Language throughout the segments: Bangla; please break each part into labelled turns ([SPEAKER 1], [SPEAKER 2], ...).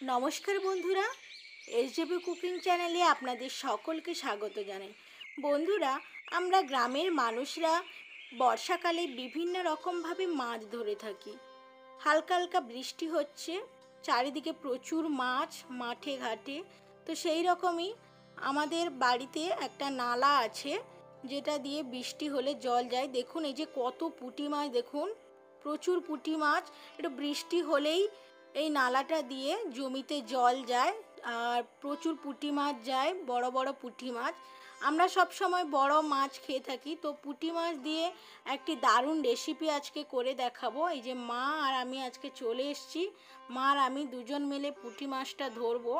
[SPEAKER 1] নমস্কার বন্ধুরা, এসজেবি কুকিং চ্যানেলে আপনাদের সকলকে স্বাগত জানাই। বন্ধুরা, আমরা গ্রামের মানুষরা বর্ষাকালে বিভিন্ন রকমভাবে মাছ ধরে থাকি। হালকা হালকা বৃষ্টি হচ্ছে, চারিদিকে প্রচুর মাছ মাঠে ঘাটে। তো সেই রকমই আমাদের বাড়িতে একটা নালা আছে, যেটা দিয়ে বৃষ্টি হলে জল যায়। দেখুন এই যে কত পুঁটি মাছ, দেখুন প্রচুর পুঁটি মাছ। একটু বৃষ্টি হলেই এই নালাটা দিয়ে জমিতে জল যায়, আর প্রচুর পুঁটি মাছ যায়, বড় বড় পুঁটি মাছ। আমরা সব সময় বড় মাছ খেয়ে থাকি, তো পুঁটি মাছ দিয়ে একটি দারুণ রেসিপি আজকে করে দেখাবো। এই যে মা আর আমি আজকে চলে এসেছি, মা আর আমি দুজন মিলে পুঁটি মাছটা ধরবো।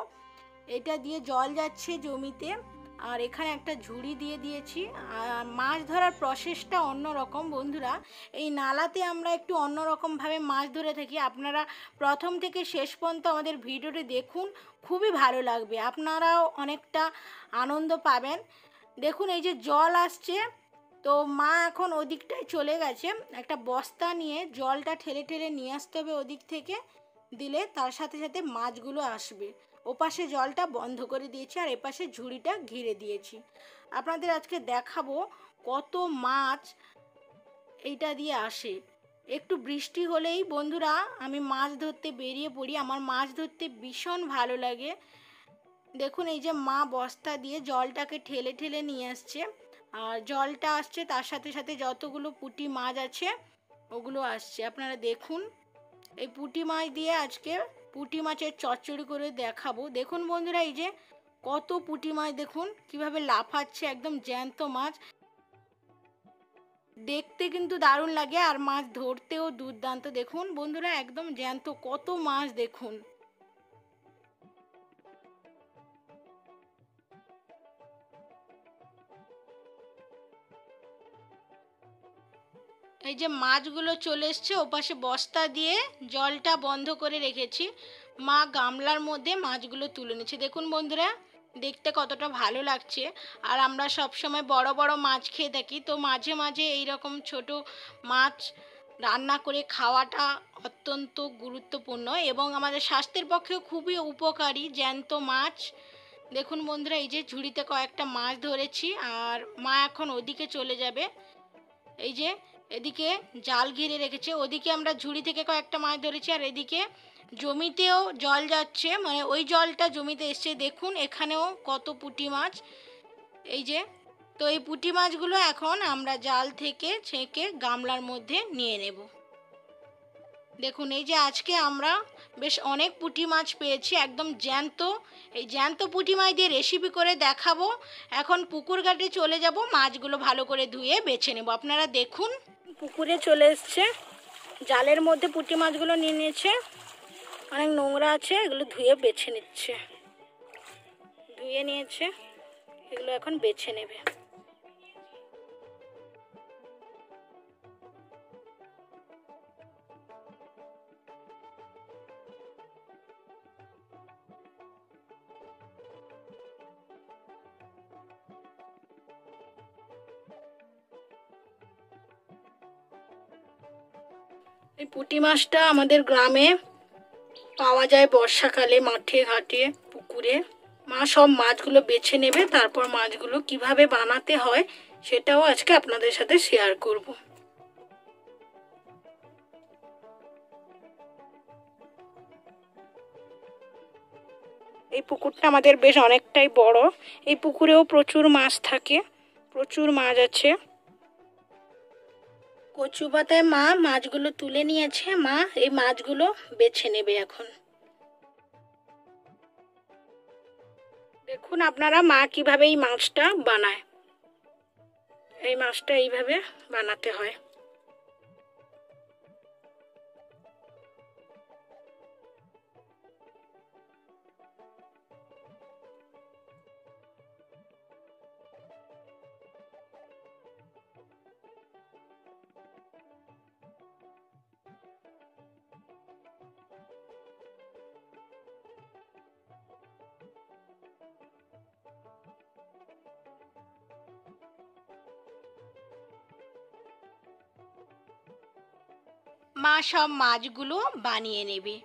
[SPEAKER 1] এটা দিয়ে জল যাচ্ছে জমিতে, আর এখানে একটা ঝুড়ি দিয়ে দিয়েছি। আর মাছ ধরার প্রসেসটা অন্যরকম বন্ধুরা। এই নালাতে আমরা একটু অন্যরকমভাবে মাছ ধরে থাকি। আপনারা প্রথম থেকে শেষ পর্যন্ত আমাদের ভিডিওটি দেখুন, খুবই ভালো লাগবে, আপনারাও অনেকটা আনন্দ পাবেন। দেখুন এই যে জল আসছে, তো মা এখন ওদিকটায় চলে গেছে। একটা বস্তা নিয়ে জলটা ঠেলে ঠেলে নিয়ে আসতে হবে ওদিক থেকে, দিলে তার সাথে সাথে মাছগুলো আসবে। ওপাশে জলটা বন্ধ করে দিয়েছি, আর এপাশে ঝুড়িটা ঘিরে দিয়েছি। আপনাদের আজকে দেখাবো কত মাছ এইটা দিয়ে আসে। একটু বৃষ্টি হলেই বন্ধুরা আমি মাছ ধরতে বেরিয়ে পড়ি। আমার মাছ ধরতে ভীষণ ভালো লাগে। দেখুন এই যে মা বস্তা দিয়ে জলটাকে ঠেলে ঠেলে নিয়ে আসছে, আর জলটা আসছে তার সাথে সাথে যতগুলো পুঁটি মাছ আছে ওগুলো আসছে। আপনারা দেখুন এই পুঁটি মাছ দিয়ে আজকে পুঁটি মাছের চচ্চড়ি করে দেখাবো। দেখুন বন্ধুরা এই যে কত পুঁটি মাছ, দেখুন কিভাবে লাফাচ্ছে, একদম জ্যান্ত মাছ। দেখতে কিন্তু দারুণ লাগে, আর মাছ ধরতেও দুর্দান্ত। দেখুন বন্ধুরা একদম জ্যান্ত কত মাছ, দেখুন। এই যে মাছগুলো চলে এসছে, ওপাশে বস্তা দিয়ে জলটা বন্ধ করে রেখেছি। মা গামলার মধ্যে মাছগুলো তুলে নিচ্ছে। দেখুন বন্ধুরা দেখতে কতটা ভালো লাগছে। আর আমরা সব সময় বড় বড় মাছ খেয়ে থাকি, তো মাঝে মাঝে এই রকম ছোট মাছ রান্না করে খাওয়াটা অত্যন্ত গুরুত্বপূর্ণ এবং আমাদের স্বাস্থ্যের পক্ষেও খুবই উপকারী জ্যান্ত মাছ। দেখুন বন্ধুরা এই যে ঝুড়িতে কয়েকটা মাছ ধরেছি, আর মা এখন ওদিকে চলে যাবে। এই যে এদিকে জাল ঘিরে রেখেছে, ওদিকে আমরা ঝুড়ি থেকে কয়েকটা মাছ ধরেছি, আর এদিকে জমিতেও জল যাচ্ছে, মানে ওই জলটা জমিতে এসছে। দেখুন এখানেও কত পুঁটি মাছ। এই যে, তো এই পুঁটি মাছগুলো এখন আমরা জাল থেকে ছেঁকে গামলার মধ্যে নিয়ে নেব। দেখুন এই যে আজকে আমরা বেশ অনেক পুঁটি মাছ পেয়েছি, একদম জ্যান্ত। এই জ্যান্ত পুঁটি মাছ দিয়ে রেসিপি করে দেখাবো। এখন পুকুর ঘাটে চলে যাব, মাছগুলো ভালো করে ধুয়ে বেছে নেব। আপনারা দেখুন পুকুরে চলে এসছে, জালের মধ্যে পুঁটি মাছগুলো নিয়ে নিয়েছে। অনেক নোংরা আছে, এগুলো ধুয়ে বেছে নিচ্ছে। ধুয়ে নিয়েছে, এগুলো এখন বেছে নেবে। এই পুঁটি মাছটা আমাদের গ্রামে পাওয়া যায় বর্ষাকালে, মাঠে ঘাটে পুকুরে। মা সব মাছগুলো বেছে নেবে, তারপর মাছগুলো কিভাবে বানাতে হয় সেটাও আজকে আপনাদের সাথে শেয়ার করব। এই পুকুরটা আমাদের বেশ অনেকটাই বড়। এই পুকুরেও প্রচুর মাছ থাকে, প্রচুর মাছ আছে। কচু পাতায় মা মাছগুলো তুলে নিয়েছে, মা এই মাছগুলো বেছে নেবে এখন। দেখুন আপনারা মা কিভাবে এই মাছটা বানায়। এই মাছটা এইভাবে বানাতে হয়। মা সব মাছগুলো বানিয়ে নেবে।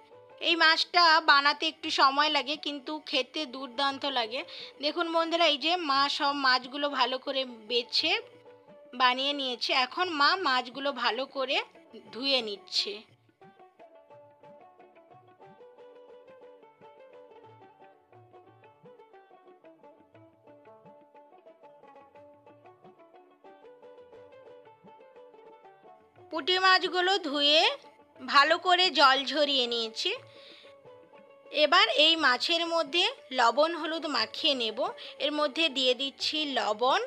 [SPEAKER 1] এই মাছটা বানাতে একটু সময় লাগে কিন্তু খেতে দুর্দান্ত লাগে। দেখুন বন্ধুরা, এই যে মা সব মাছগুলো ভালো করে বেছে বানিয়ে নিয়েছে। এখন মা মাছগুলো ভালো করে ধুয়ে নিচ্ছে। পুঁটি মাছগুলো ধুয়ে ভালো করে জল ঝরিয়ে নিয়েছি। এবার এই মাছের মধ্যে লবণ হলুদ মাখিয়ে নেব। এর মধ্যে দিয়ে দিচ্ছি লবণ,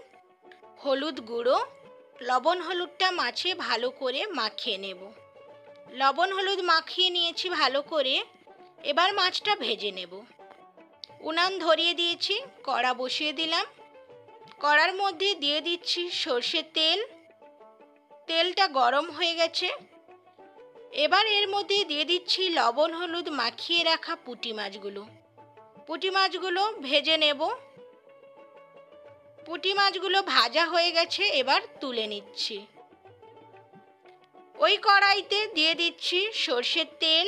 [SPEAKER 1] হলুদ গুঁড়ো। লবণ হলুদটা মাছে ভালো করে মাখিয়ে নেব। লবণ হলুদ মাখিয়ে নিয়েছি ভালো করে। এবার মাছটা ভেজে নেব। উনান ধরিয়ে দিয়েছি, কড়া বসিয়ে দিলাম। কড়ার মধ্যে দিয়ে দিচ্ছি সর্ষের তেল। তেলটা গরম হয়ে গেছে। এবার এর মধ্যে দিয়ে দিচ্ছি লবণ হলুদ মাখিয়ে রাখা পুঁটি মাছগুলো। পুঁটি মাছগুলো ভেজে নেব। পুঁটি মাছগুলো ভাজা হয়ে গেছে, এবার তুলে নিচ্ছি। ওই কড়াইতে দিয়ে দিচ্ছি সর্ষের তেল।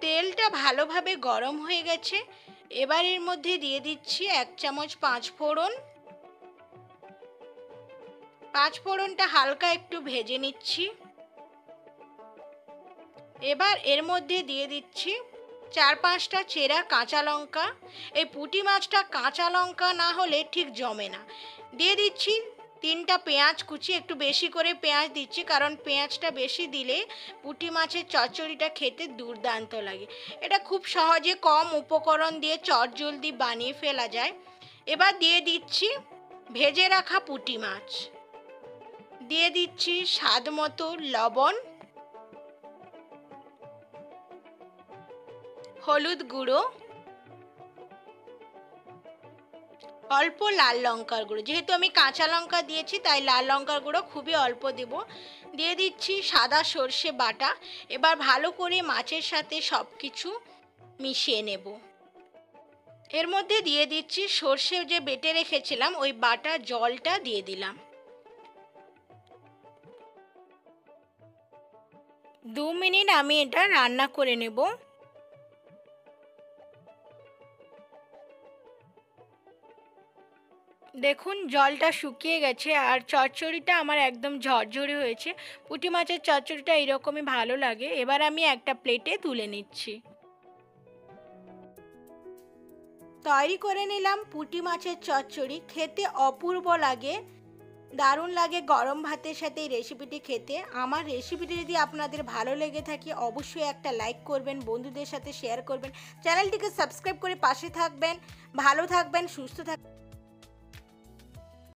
[SPEAKER 1] তেলটা ভালোভাবে গরম হয়ে গেছে। এবার এর মধ্যে দিয়ে দিচ্ছি 1 চামচ 5 ফোড়ন। 5 ফোড়নটা হালকা একটু ভেজে নিচ্ছি। এবার এর মধ্যে দিয়ে দিচ্ছি 4-5টা চেরা কাঁচা লঙ্কা। এই পুঁটি মাছটা কাঁচা লঙ্কা না হলে ঠিক জমে না। দিয়ে দিচ্ছি 3টা পেঁয়াজ কুচি। একটু বেশি করে পেঁয়াজ দিচ্ছি, কারণ পেঁয়াজটা বেশি দিলে পুঁটি মাছের চচ্চড়িটা খেতে দুর্দান্ত লাগে। এটা খুব সহজে কম উপকরণ দিয়ে চটজলদি বানিয়ে ফেলা যায়। এবার দিয়ে দিচ্ছি ভেজে রাখা পুঁটি মাছ। দিয়ে দিচ্ছি স্বাদ মতো লবণ, হলুদ গুঁড়ো, অল্প লাল লঙ্কার গুঁড়ো। যেহেতু আমি কাঁচা লঙ্কা দিয়েছি তাই লাল লঙ্কার গুঁড়ো খুবই অল্প দেব। দিয়ে দিচ্ছি সাদা সর্ষে বাটা। এবার ভালো করে মাছের সাথে সব কিছু মিশিয়ে নেব। এর মধ্যে দিয়ে দিচ্ছি সর্ষে যে বেটে রেখেছিলাম ওই বাটা জলটা দিয়ে দিলাম। 2 মিনিট আমি এটা রান্না করে নেব। দেখুন জলটা শুকিয়ে গেছে আর চচ্চড়িটা আমার একদম ঝরঝরে হয়েছে। পুঁটি মাছের চচ্চড়িটা এরকমই ভালো লাগে। এবার আমি একটা প্লেটে তুলে নিচ্ছি। তৈরি করে নিলাম পুঁটি মাছের চচ্চড়ি। খেতে অপূর্ব লাগে, দারুণ লাগে গরম ভাতের সাথে এই রেসিপিটি খেতে। আমার রেসিপিটি যদি আপনাদের ভালো লেগে থাকে অবশ্যই একটা লাইক করবেন, বন্ধুদের সাথে শেয়ার করবেন, চ্যানেলটিকে সাবস্ক্রাইব করে পাশে থাকবেন। ভালো থাকবেন, সুস্থ থাকবেন।